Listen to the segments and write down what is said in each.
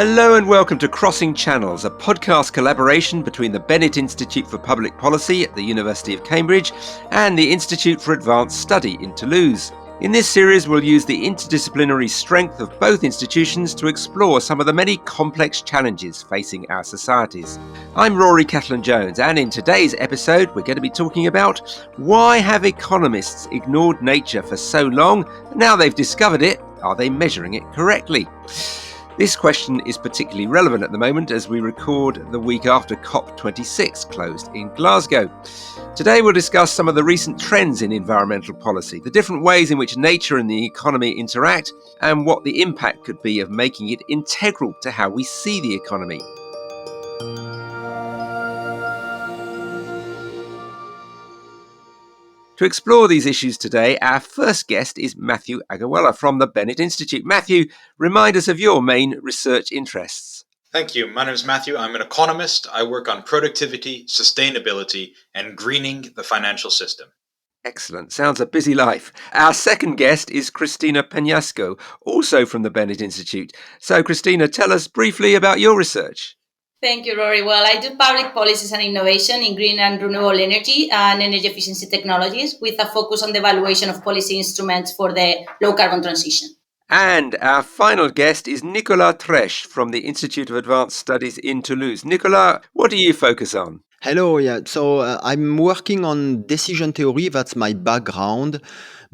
Hello and welcome to Crossing Channels, a podcast collaboration between the Bennett Institute for Public Policy at the University of Cambridge and the Institute for Advanced Study in Toulouse. In this series, we'll use the interdisciplinary strength of both institutions to explore some of the many complex challenges facing our societies. I'm Rory Cellan-Jones, and in today's episode, we're going to be talking about why have economists ignored nature for so long? Now they've discovered it, are they measuring it correctly? This question is particularly relevant at the moment as we record the week after COP26 closed in Glasgow. Today we'll discuss some of the recent trends in environmental policy, the different ways in which nature and the economy interact, and what the impact could be of making it integral to how we see the economy. To explore these issues today, our first guest is Matthew Agarwala from the Bennett Institute. Matthew, remind us of your main research interests. Thank you. My name is Matthew. I'm an economist. I work on productivity, sustainability, and greening the financial system. Excellent. Sounds a busy life. Our second guest is Cristina Penasco, also from the Bennett Institute. So, Cristina, tell us briefly about your research. Thank you, Rory. Well, I do public policies and innovation in green and renewable energy and energy efficiency technologies with a focus on the evaluation of policy instruments for the low carbon transition. And our final guest is Nicols Treich from the Institute of Advanced Studies in Toulouse. Nicols, what do you focus on? Hello, So I'm working on decision theory. That's my background.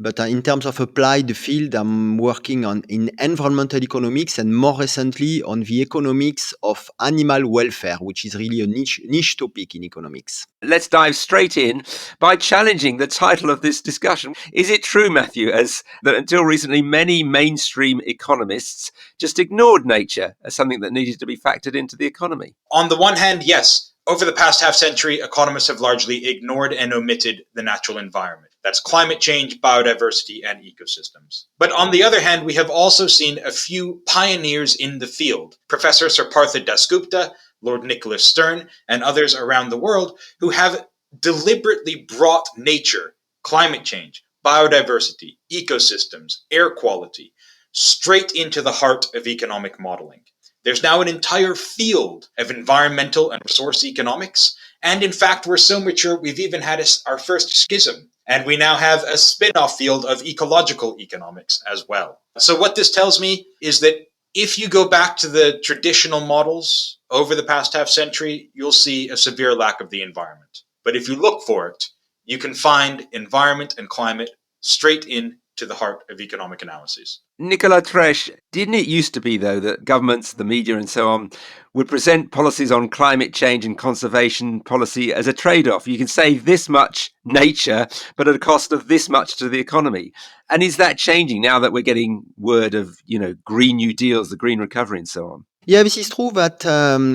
But in terms of applied field, I'm working in environmental economics and more recently on the economics of animal welfare, which is really a niche topic in economics. Let's dive straight in by challenging the title of this discussion. Is it true, Matthew, that until recently many mainstream economists just ignored nature as something that needed to be factored into the economy? On the one hand, yes. Over the past half-century, economists have largely ignored and omitted the natural environment. That's climate change, biodiversity, and ecosystems. But on the other hand, we have also seen a few pioneers in the field. Professor Sir Partha Dasgupta, Lord Nicholas Stern, and others around the world who have deliberately brought nature, climate change, biodiversity, ecosystems, air quality, straight into the heart of economic modeling. There's now an entire field of environmental and resource economics. And in fact, we're so mature, we've even had our first schism. And we now have a spin-off field of ecological economics as well. So what this tells me is that if you go back to the traditional models over the past half century, you'll see a severe lack of the environment. But if you look for it, you can find environment and climate straight in to the heart of economic analyses. Nicols Treich, didn't it used to be, though, that governments, the media and so on, would present policies on climate change and conservation policy as a trade-off? You can save this much nature, but at a cost of this much to the economy. And is that changing now that we're getting word of, Green New Deals, the green recovery and so on? Yeah, this is true that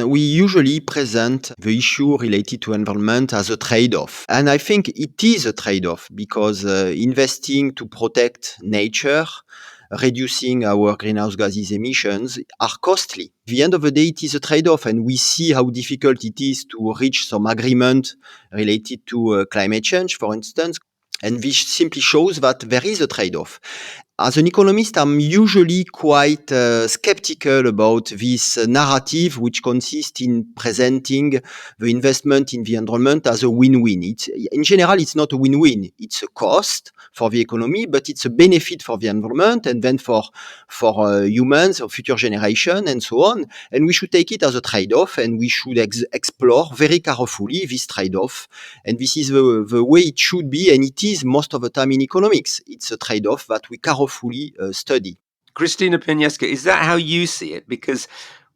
we usually present the issue related to environment as a trade-off. And I think it is a trade-off because investing to protect nature, reducing our greenhouse gases emissions are costly. At the end of the day, it is a trade-off, and we see how difficult it is to reach some agreement related to climate change, for instance. And this simply shows that there is a trade-off. As an economist, I'm usually quite skeptical about this narrative, which consists in presenting the investment in the environment as a win-win. In general, it's not a win-win. It's a cost for the economy, but it's a benefit for the environment and then for humans or future generation and so on. And we should take it as a trade-off, and we should explore very carefully this trade-off. And this is the way it should be, and it is most of the time in economics. It's a trade-off that we carefully study. Cristina Penasco, is that how you see it? Because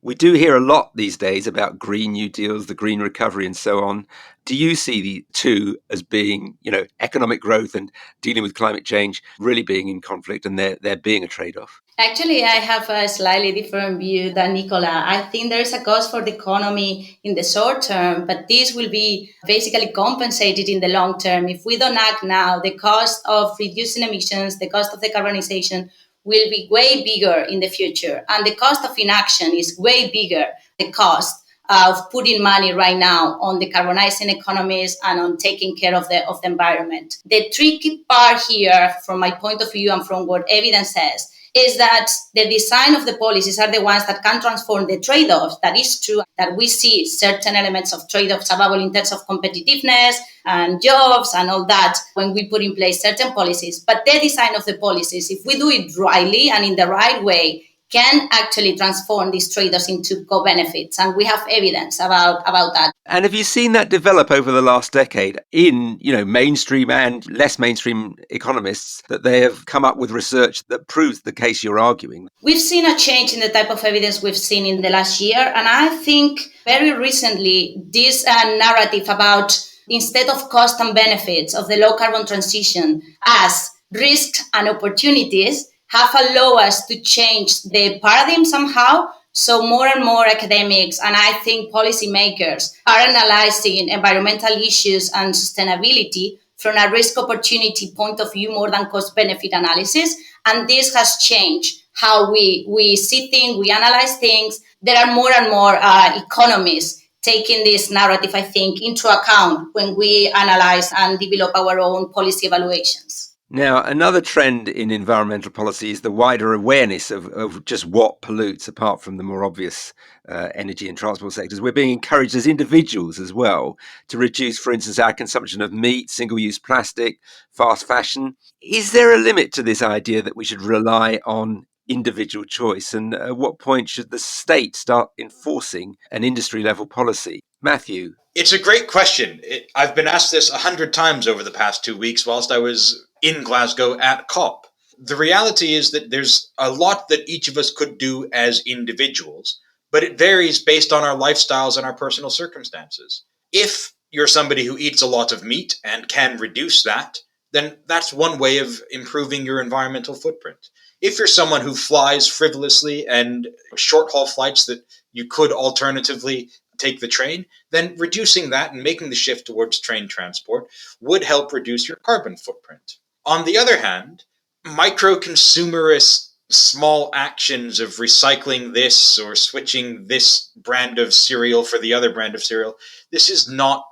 we do hear a lot these days about Green New Deals, the green recovery and so on. Do you see the two as being, economic growth and dealing with climate change really being in conflict and there being a trade-off? Actually, I have a slightly different view than Nicola. I think there is a cost for the economy in the short term, but this will be basically compensated in the long term. If we don't act now, the cost of reducing emissions, the cost of decarbonization will be way bigger in the future. And the cost of inaction is way bigger, the cost of putting money right now on decarbonizing economies and on taking care of the environment. The tricky part here, from my point of view and from what evidence says, is that the design of the policies are the ones that can transform the trade-offs. That is true that we see certain elements of trade-offs available in terms of competitiveness and jobs and all that when we put in place certain policies. But the design of the policies, if we do it rightly and in the right way, can actually transform these trade-offs into co-benefits. And we have evidence about that. And have you seen that develop over the last decade in, mainstream and less mainstream economists, that they have come up with research that proves the case you're arguing? We've seen a change in the type of evidence we've seen in the last year. And I think very recently, this narrative about instead of cost and benefits of the low carbon transition as risks and opportunities have allowed us to change the paradigm somehow. So more and more academics and I think policymakers are analyzing environmental issues and sustainability from a risk opportunity point of view more than cost benefit analysis. And this has changed how we see things, we analyze things. There are more and more economists taking this narrative, I think, into account when we analyze and develop our own policy evaluations. Now, another trend in environmental policy is the wider awareness of just what pollutes, apart from the more obvious energy and transport sectors. We're being encouraged as individuals as well to reduce, for instance, our consumption of meat, single-use plastic, fast fashion. Is there a limit to this idea that we should rely on individual choice? And at what point should the state start enforcing an industry-level policy? Matthew? It's a great question. I've been asked this 100 times over the past 2 weeks whilst I was in Glasgow at COP. The reality is that there's a lot that each of us could do as individuals, but it varies based on our lifestyles and our personal circumstances. If you're somebody who eats a lot of meat and can reduce that, then that's one way of improving your environmental footprint. If you're someone who flies frivolously and short-haul flights that you could alternatively take the train, then reducing that and making the shift towards train transport would help reduce your carbon footprint. On the other hand, micro-consumerist small actions of recycling this or switching this brand of cereal for the other brand of cereal, this is not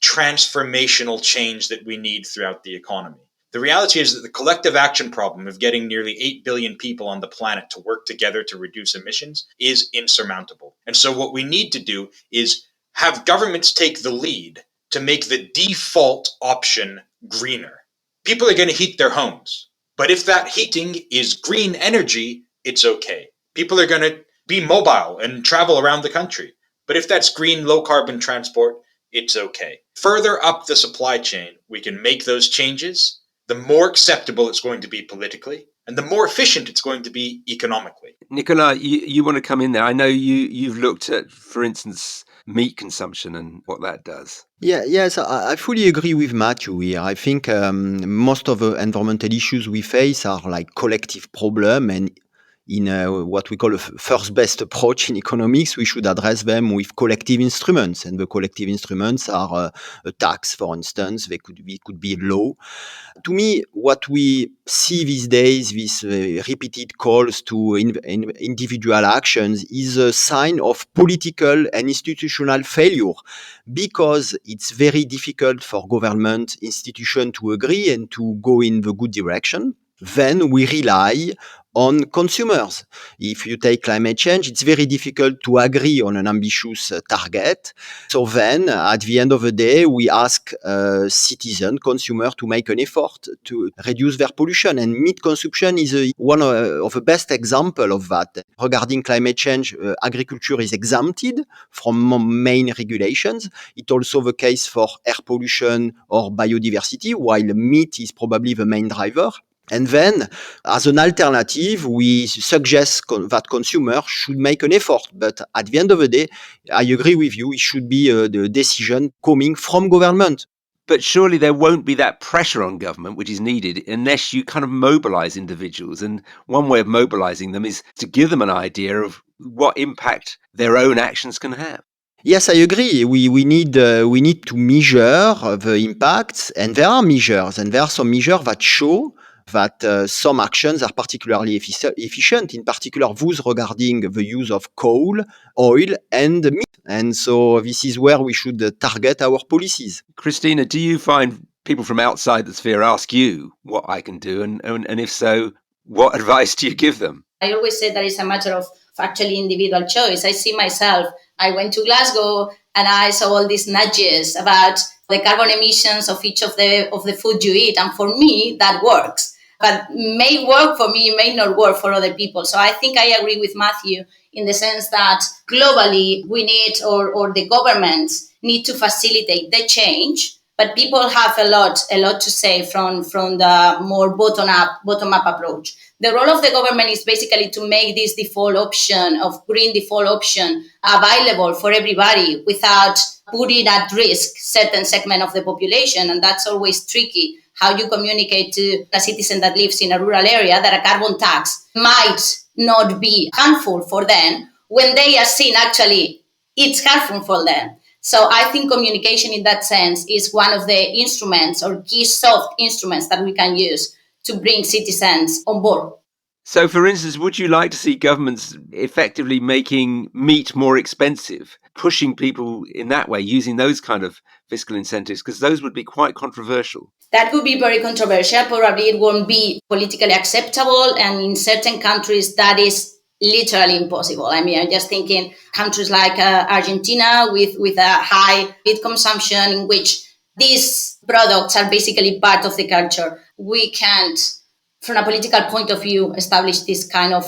transformational change that we need throughout the economy. The reality is that the collective action problem of getting nearly 8 billion people on the planet to work together to reduce emissions is insurmountable. And so what we need to do is have governments take the lead to make the default option greener. People are going to heat their homes, but if that heating is green energy, it's okay. People are going to be mobile and travel around the country, but if that's green, low-carbon transport, it's okay. Further up the supply chain, we can make those changes. The more acceptable it's going to be politically, and the more efficient it's going to be economically. Nicola, you want to come in there. I know you've looked at, for instance, meat consumption and what that does. Yes, I fully agree with Matthew here. I think most of the environmental issues we face are like collective problem, and in what we call a first best approach in economics, we should address them with collective instruments. And the collective instruments are a tax, for instance. They could be a law. To me, what we see these days, these repeated calls to individual actions, is a sign of political and institutional failure, because it's very difficult for government institutions to agree and to go in the good direction. Then we rely on consumers. If you take climate change, it's very difficult to agree on an ambitious target. So then, at the end of the day, we ask consumers to make an effort to reduce their pollution. And meat consumption is one of the best examples of that. Regarding climate change, agriculture is exempted from main regulations. It's also the case for air pollution or biodiversity, while meat is probably the main driver. And then, as an alternative, we suggest that consumers should make an effort. But at the end of the day, I agree with you, it should be the decision coming from government. But surely there won't be that pressure on government which is needed unless you kind of mobilize individuals. And one way of mobilizing them is to give them an idea of what impact their own actions can have. Yes, I agree. We need to measure the impacts, and there are measures, and there are some measures that show that some actions are particularly efficient, in particular those regarding the use of coal, oil, and meat. And so this is where we should target our policies. Cristina, do you find people from outside the sphere ask you what I can do? And if so, What advice do you give them? I always say that it's a matter of actually individual choice. I see myself, I went to Glasgow and I saw all these nudges about the carbon emissions of each of the food you eat. And for me, that works. But may work for me, may not work for other people. So I think I agree with Matthew in the sense that globally we need, or the governments need to facilitate the change. But people have a lot to say from the more bottom-up approach. The role of the government is basically to make this green default option available for everybody without putting at risk certain segment of the population. And that's always tricky, how you communicate to a citizen that lives in a rural area that a carbon tax might not be harmful for them when they are seeing actually it's harmful for them. So I think communication in that sense is one of the instruments or key soft instruments that we can use to bring citizens on board. So, for instance, would you like to see governments effectively making meat more expensive, pushing people in that way, using those kind of fiscal incentives? Because those would be quite controversial. That would be very controversial. Probably it won't be politically acceptable. And in certain countries, that is literally impossible. I mean, I'm just thinking countries like Argentina with a high meat consumption in which these products are basically part of the culture. We can't, from a political point of view, establish this kind of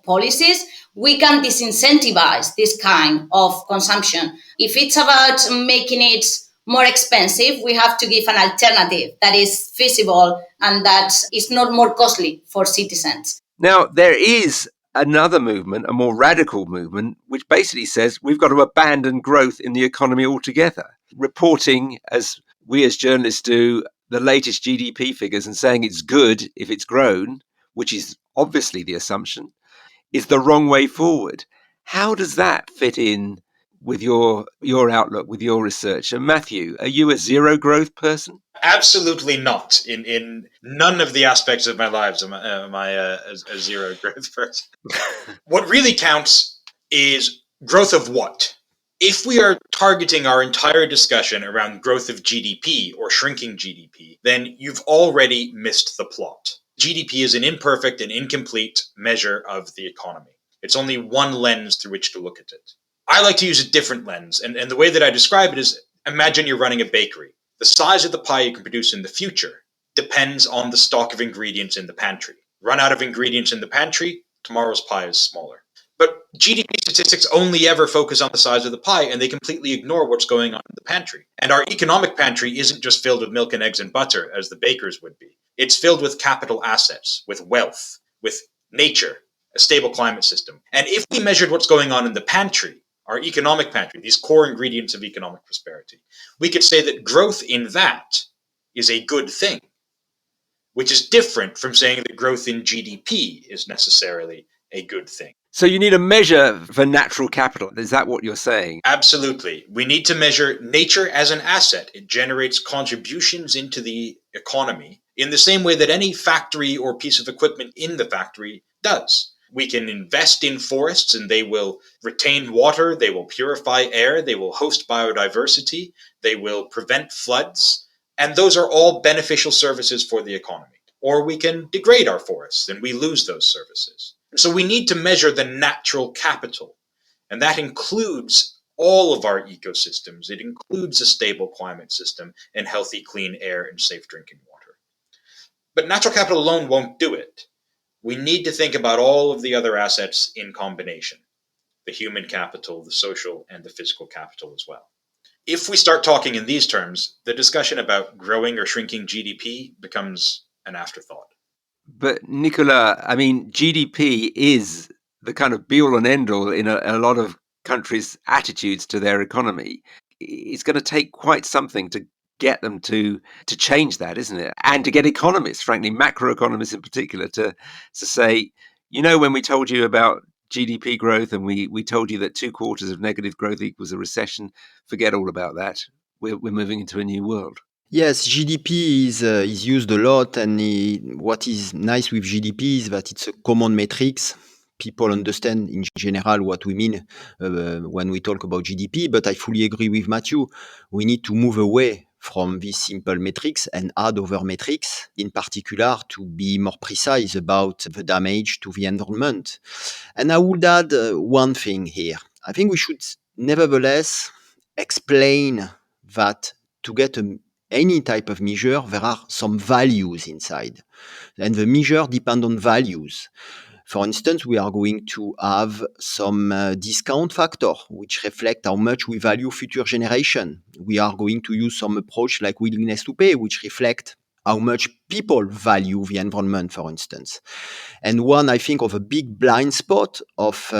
policies. We can disincentivize this kind of consumption. If it's about making it more expensive, we have to give an alternative that is feasible and that is not more costly for citizens. Now, there is another movement, a more radical movement, which basically says we've got to abandon growth in the economy altogether. Reporting, as we as journalists do, the latest GDP figures and saying it's good if it's grown, which is obviously the assumption, is the wrong way forward. How does that fit in with your outlook, with your research? And Matthew, are you a zero growth person? Absolutely not. In none of the aspects of my lives am I a zero growth person. What really counts is growth of what? If we are targeting our entire discussion around growth of GDP or shrinking GDP, then you've already missed the plot. GDP is an imperfect and incomplete measure of the economy. It's only one lens through which to look at it. I like to use a different lens, and the way that I describe it is, imagine you're running a bakery. The size of the pie you can produce in the future depends on the stock of ingredients in the pantry. Run out of ingredients in the pantry, tomorrow's pie is smaller. But GDP statistics only ever focus on the size of the pie, and they completely ignore what's going on in the pantry. And our economic pantry isn't just filled with milk and eggs and butter, as the baker's would be. It's filled with capital assets, with wealth, with nature, a stable climate system. And if we measured what's going on in the pantry, our economic pantry, these core ingredients of economic prosperity, we could say that growth in that is a good thing, which is different from saying that growth in GDP is necessarily a good thing. So you need a measure for natural capital. Is that what you're saying? Absolutely. We need to measure nature as an asset. It generates contributions into the economy in the same way that any factory or piece of equipment in the factory does. We can invest in forests and they will retain water, they will purify air, they will host biodiversity, they will prevent floods, and those are all beneficial services for the economy. Or we can degrade our forests and we lose those services. So we need to measure the natural capital, and that includes all of our ecosystems. It includes a stable climate system and healthy, clean air and safe drinking water. But natural capital alone won't do it. We need to think about all of the other assets in combination, the human capital, the social, and the physical capital as well. If we start talking in these terms, the discussion about growing or shrinking GDP becomes an afterthought. But Nicola, I mean, GDP is the kind of be-all and end-all in a lot of countries' attitudes to their economy. It's going to take quite something to get them to change that, isn't it? And to get economists, frankly, macroeconomists in particular, to say, you know, when we told you about GDP growth and we told you that 2 quarters of negative growth equals a recession, forget all about that. We're moving into a new world. Yes, GDP is used a lot, and what is nice with GDP is that it's a common metrics. People understand in general what we mean when we talk about GDP, but I fully agree with Matthew. We need to move away from these simple metrics and add other metrics, in particular to be more precise about the damage to the environment. And I would add one thing here. I think we should nevertheless explain that to get any type of measure, there are some values inside. And the measure depend on values. For instance, we are going to have some discount factor, which reflect how much we value future generation. We are going to use some approach like willingness to pay, which reflect how much people value the environment, for instance. And one, I think, of a big blind spot of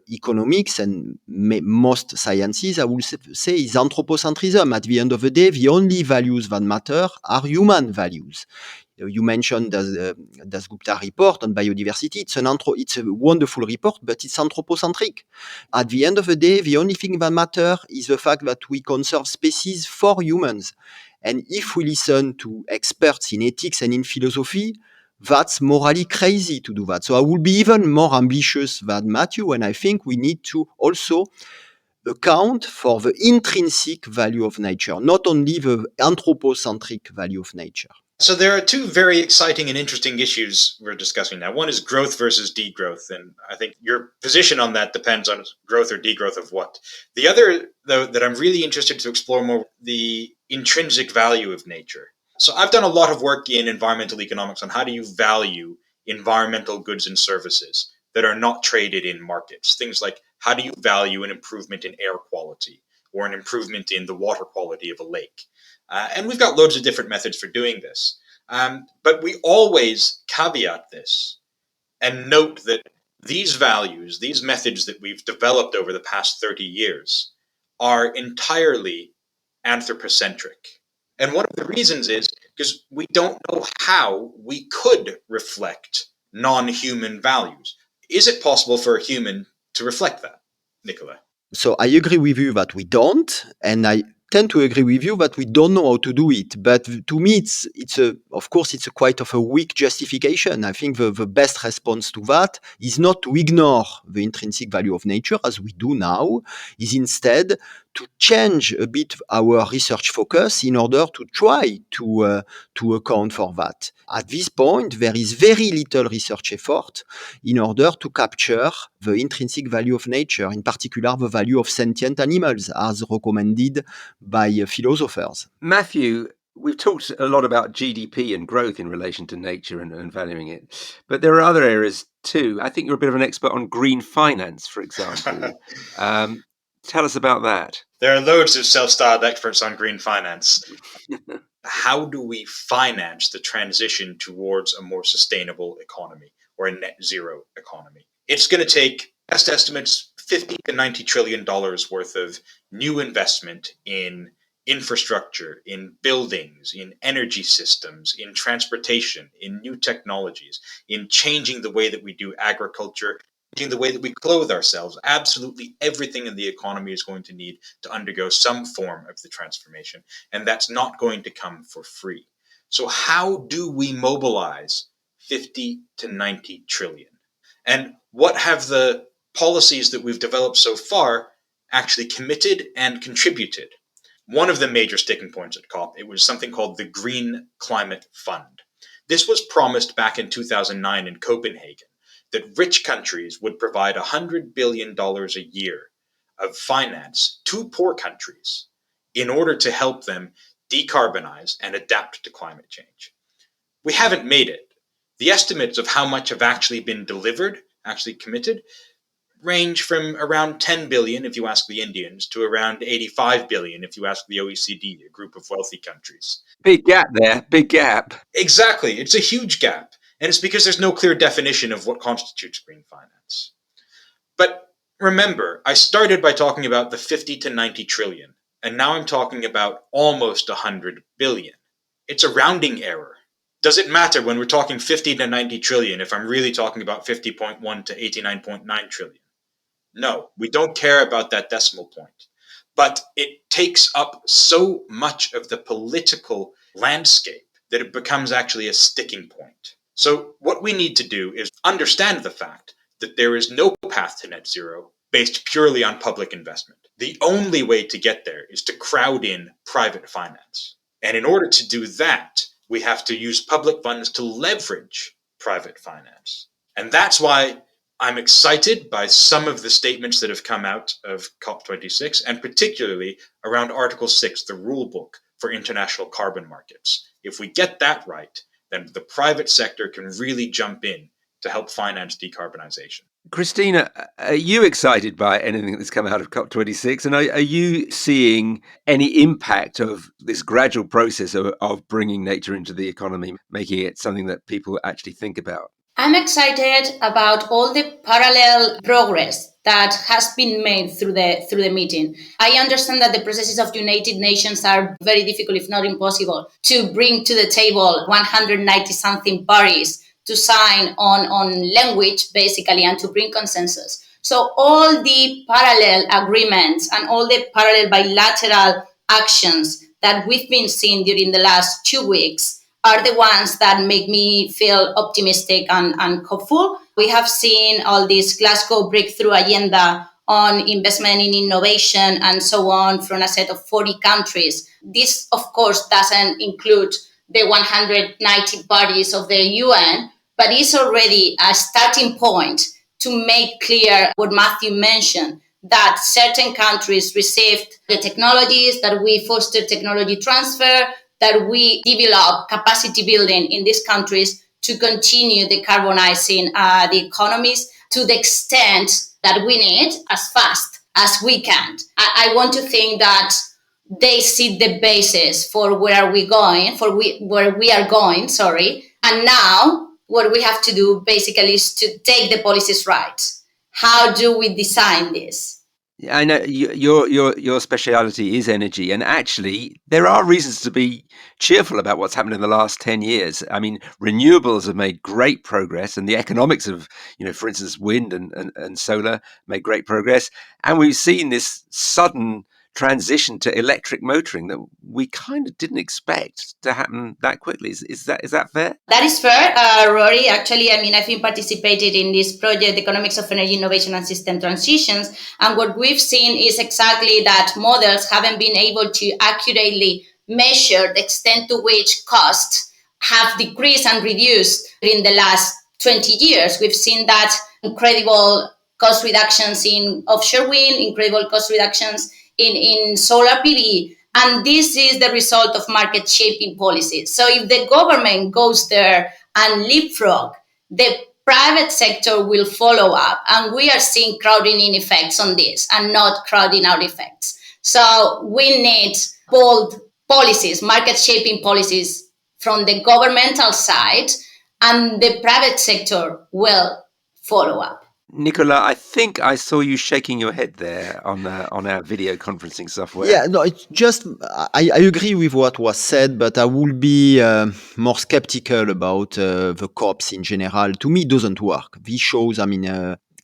economics and most sciences, I would say, is anthropocentrism. At the end of the day, the only values that matter are human values. You mentioned the Dasgupta report on biodiversity. It's a wonderful report, but it's anthropocentric. At the end of the day, the only thing that matters is the fact that we conserve species for humans. And if we listen to experts in ethics and in philosophy, that's morally crazy to do that. So I will be even more ambitious than Matthew, and I think we need to also account for the intrinsic value of nature, not only the anthropocentric value of nature. So there are two very exciting and interesting issues we're discussing now. One is growth versus degrowth, and I think your position on that depends on growth or degrowth of what. The other, though, that I'm really interested to explore more, the intrinsic value of nature. So I've done a lot of work in environmental economics on how do you value environmental goods and services that are not traded in markets. Things like how do you value an improvement in air quality or an improvement in the water quality of a lake. And we've got loads of different methods for doing this. But we always caveat this and note that these values, these methods that we've developed over the past 30 years are entirely anthropocentric. And one of the reasons is because we don't know how we could reflect non-human values. Is it possible for a human to reflect that, Nicola? So I agree with you that we don't, and I tend to agree with you that we don't know how to do it. But to me, it's a quite of a weak justification. I think the best response to that is not to ignore the intrinsic value of nature as we do now, is instead to change a bit our research focus in order to try to account for that. At this point, there is very little research effort in order to capture the intrinsic value of nature, in particular the value of sentient animals, as recommended by philosophers. Matthew, we've talked a lot about GDP and growth in relation to nature and valuing it, but there are other areas too. I think you're a bit of an expert on green finance, for example. Tell us about that. There are loads of self-styled experts on green finance. How do we finance the transition towards a more sustainable economy or a net zero economy? It's going to take, best estimates, $50 to $90 trillion worth of new investment in infrastructure, in buildings, in energy systems, in transportation, in new technologies, in changing the way that we do agriculture, changing the way that we clothe ourselves. Absolutely everything in the economy is going to need to undergo some form of the transformation, and that's not going to come for free. So how do we mobilize 50 to 90 trillion? And what have the policies that we've developed so far actually committed and contributed? One of the major sticking points at COP, it was something called the Green Climate Fund. This was promised back in 2009 in Copenhagen, that rich countries would provide $100 billion a year of finance to poor countries in order to help them decarbonize and adapt to climate change. We haven't made it. The estimates of how much have actually been delivered, actually committed, range from around 10 billion if you ask the Indians to around 85 billion if you ask the OECD, a group of wealthy countries. Big gap there, big gap. Exactly. It's a huge gap. And it's because there's no clear definition of what constitutes green finance. But remember, I started by talking about the 50 to 90 trillion, and now I'm talking about almost 100 billion. It's a rounding error. Does it matter when we're talking 50 to 90 trillion if I'm really talking about 50.1 to 89.9 trillion? No, we don't care about that decimal point. But it takes up so much of the political landscape that it becomes actually a sticking point. So what we need to do is understand the fact that there is no path to net zero based purely on public investment. The only way to get there is to crowd in private finance. And in order to do that, we have to use public funds to leverage private finance. And that's why I'm excited by some of the statements that have come out of COP26, and particularly around Article 6, the rule book for international carbon markets. If we get that right, then the private sector can really jump in to help finance decarbonization. Christina, are you excited by anything that's come out of COP26? And are you seeing any impact of this gradual process of bringing nature into the economy, making it something that people actually think about? I'm excited about all the parallel progress that has been made through the meeting. I understand that the processes of United Nations are very difficult, if not impossible, to bring to the table 190 something parties to sign on language, basically, and to bring consensus. So all the parallel agreements and all the parallel bilateral actions that we've been seeing during the last 2 weeks are the ones that make me feel optimistic and hopeful. We have seen all this Glasgow breakthrough agenda on investment in innovation and so on from a set of 40 countries. This, of course, doesn't include the 190 parties of the UN, but it's already a starting point to make clear what Matthew mentioned, that certain countries received the technologies, that we foster technology transfer, that we develop capacity building in these countries to continue decarbonizing the economies to the extent that we need as fast as we can. I want to think that they see the basis for where we are going, and now what we have to do basically is to take the policies right. How do we design this? I know your speciality is energy, and actually there are reasons to be cheerful about what's happened in the last 10 years. I mean, renewables have made great progress, and the economics of, for instance, wind and solar made great progress. And we've seen this sudden transition to electric motoring that we kind of didn't expect to happen that quickly. Is that fair? That is fair, Rory. Actually, I've been participated in this project, Economics of Energy Innovation and System Transitions. And what we've seen is exactly that models haven't been able to accurately measure the extent to which costs have decreased and reduced in the last 20 years. We've seen that incredible cost reductions in offshore wind, incredible cost reductions in solar PV. And this is the result of market shaping policies. So if the government goes there and leapfrog, the private sector will follow up. And we are seeing crowding in effects on this and not crowding out effects. So we need bold policies, market shaping policies from the governmental side, and the private sector will follow up. Nicola, I think I saw you shaking your head there on our video conferencing software. Yeah, no, it's just, I agree with what was said, but I will be more skeptical about the COPs in general. To me, it doesn't work. This shows,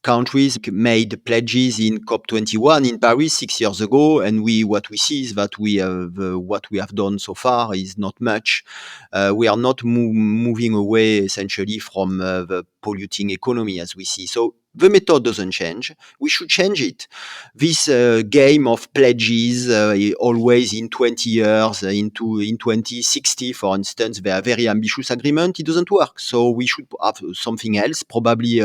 countries made pledges in COP21 in Paris 6 years ago, and what we see is that what we have done so far is not much. We are not moving away essentially from the polluting economy as we see. So the method doesn't change. We should change it. This game of pledges, always in 20 years, in 2060, for instance, they are very ambitious agreement. It doesn't work. So we should have something else. Probably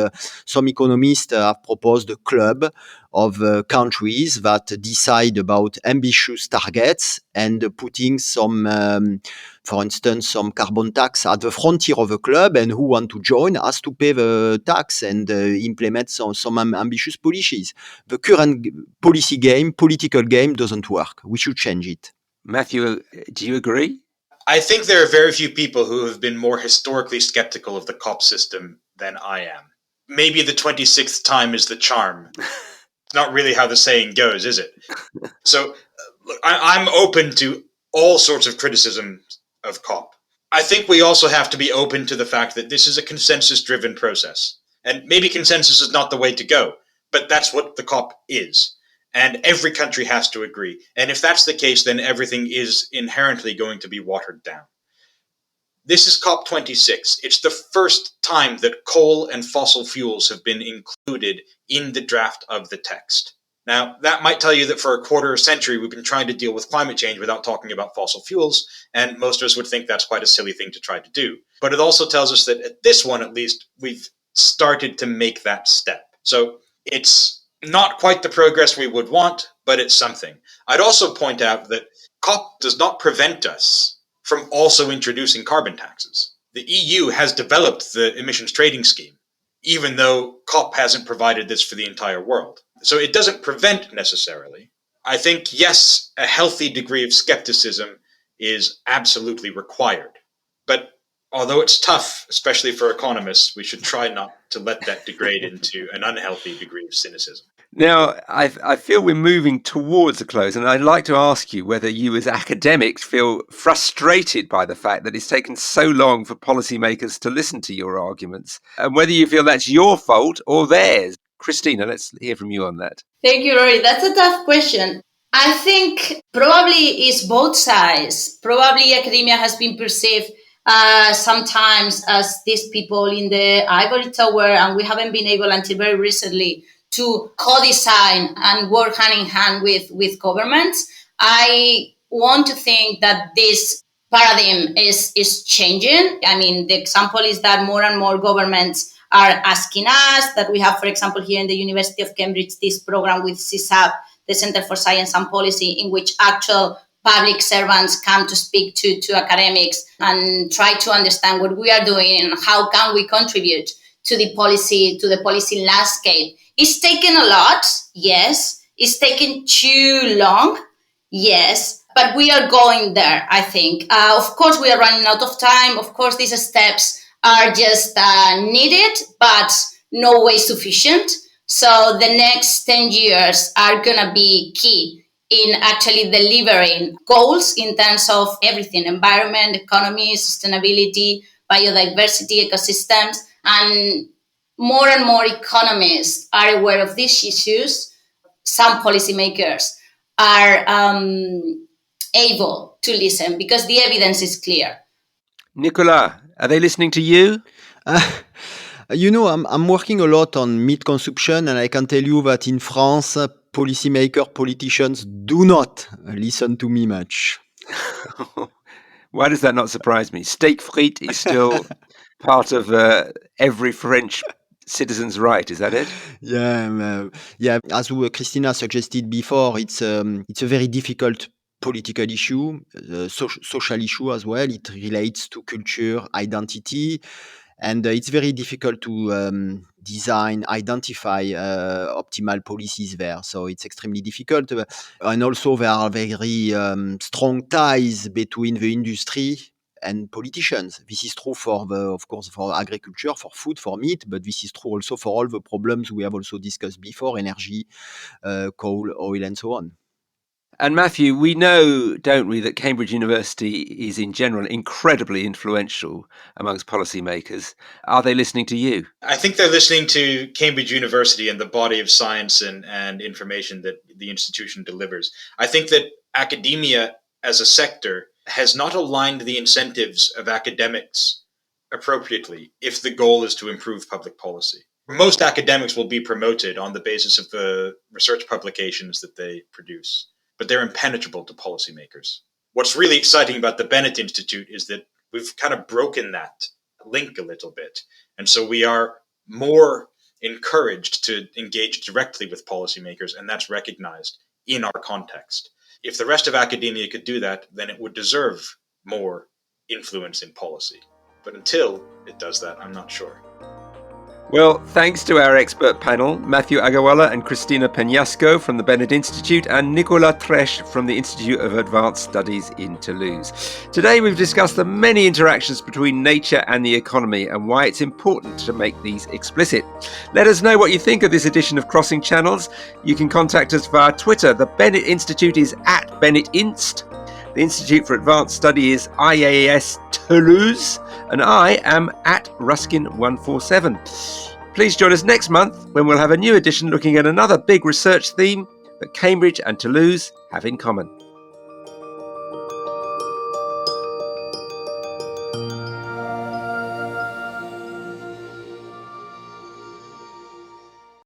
some economists have proposed a club of countries that decide about ambitious targets and putting some, for instance, some carbon tax at the frontier of a club, and who want to join has to pay the tax and implement some ambitious policies. The current political game doesn't work. We should change it. Matthew, do you agree? I think there are very few people who have been more historically skeptical of the COP system than I am. Maybe the 26th time is the charm. It's not really how the saying goes, is it? So I'm open to all sorts of criticism of COP. I think we also have to be open to the fact that this is a consensus-driven process. And maybe consensus is not the way to go, but that's what the COP is. And every country has to agree. And if that's the case, then everything is inherently going to be watered down. This is COP26. It's the first time that coal and fossil fuels have been included in the draft of the text. Now, that might tell you that for a quarter of a century, we've been trying to deal with climate change without talking about fossil fuels, and most of us would think that's quite a silly thing to try to do. But it also tells us that at this one, at least, we've started to make that step. So it's not quite the progress we would want, but it's something. I'd also point out that COP does not prevent us from also introducing carbon taxes. The EU has developed the emissions trading scheme, even though COP hasn't provided this for the entire world. So it doesn't prevent necessarily. I think, yes, a healthy degree of skepticism is absolutely required. But although it's tough, especially for economists, we should try not to let that degrade into an unhealthy degree of cynicism. Now, I feel we're moving towards a close, and I'd like to ask you whether you as academics feel frustrated by the fact that it's taken so long for policymakers to listen to your arguments, and whether you feel that's your fault or theirs. Cristina, let's hear from you on that. Thank you, Rory. That's a tough question. I think probably it's both sides. Probably academia has been perceived sometimes as these people in the ivory tower, and we haven't been able until very recently to co-design and work hand in hand with governments. I want to think that this paradigm is changing. I mean, the example is that more and more governments are asking us that we have, for example, here in the University of Cambridge, this program with CSAP, the Center for Science and Policy, in which actual public servants come to speak to academics and try to understand what we are doing and how can we contribute to the policy landscape. It's taken a lot, yes. It's taken too long, yes. But we are going there, I think. Of course, we are running out of time. Of course, these steps are just needed, but no way sufficient. So the next 10 years are going to be key in actually delivering goals in terms of everything: environment, economy, sustainability, biodiversity, ecosystems. And more economists are aware of these issues. Some policymakers are able to listen because the evidence is clear. Nicolas, are they listening to you? I'm working a lot on meat consumption, and I can tell you that in France, politicians do not listen to me much. Why does that not surprise me? Steak frites is still part of every French citizen's right, is that it? Yeah. As Cristina suggested before, it's a very difficult political issue, social issue as well. It relates to culture, identity, and it's very difficult to identify optimal policies there. So it's extremely difficult. And also there are very strong ties between the industry and politicians. This is true of course, for agriculture, for food, for meat, but this is true also for all the problems we have also discussed before: energy, coal, oil, and so on. And Matthew, we know, don't we, that Cambridge University is in general incredibly influential amongst policymakers. Are they listening to you? I think they're listening to Cambridge University and the body of science and information that the institution delivers. I think that academia as a sector has not aligned the incentives of academics appropriately if the goal is to improve public policy. Most academics will be promoted on the basis of the research publications that they produce, but they're impenetrable to policymakers. What's really exciting about the Bennett Institute is that we've kind of broken that link a little bit. And so we are more encouraged to engage directly with policymakers, and that's recognized in our context. If the rest of academia could do that, then it would deserve more influence in policy. But until it does that, I'm not sure. Well, thanks to our expert panel, Matthew Agarwala and Cristina Penasco from the Bennett Institute and Nicols Treich from the Institute of Advanced Studies in Toulouse. Today we've discussed the many interactions between nature and the economy and why it's important to make these explicit. Let us know what you think of this edition of Crossing Channels. You can contact us via Twitter. The Bennett Institute is at Bennett Inst. The Institute for Advanced Study is IAST-INRAe, and I am at Ruskin147. Please join us next month when we'll have a new edition looking at another big research theme that Cambridge and Toulouse have in common.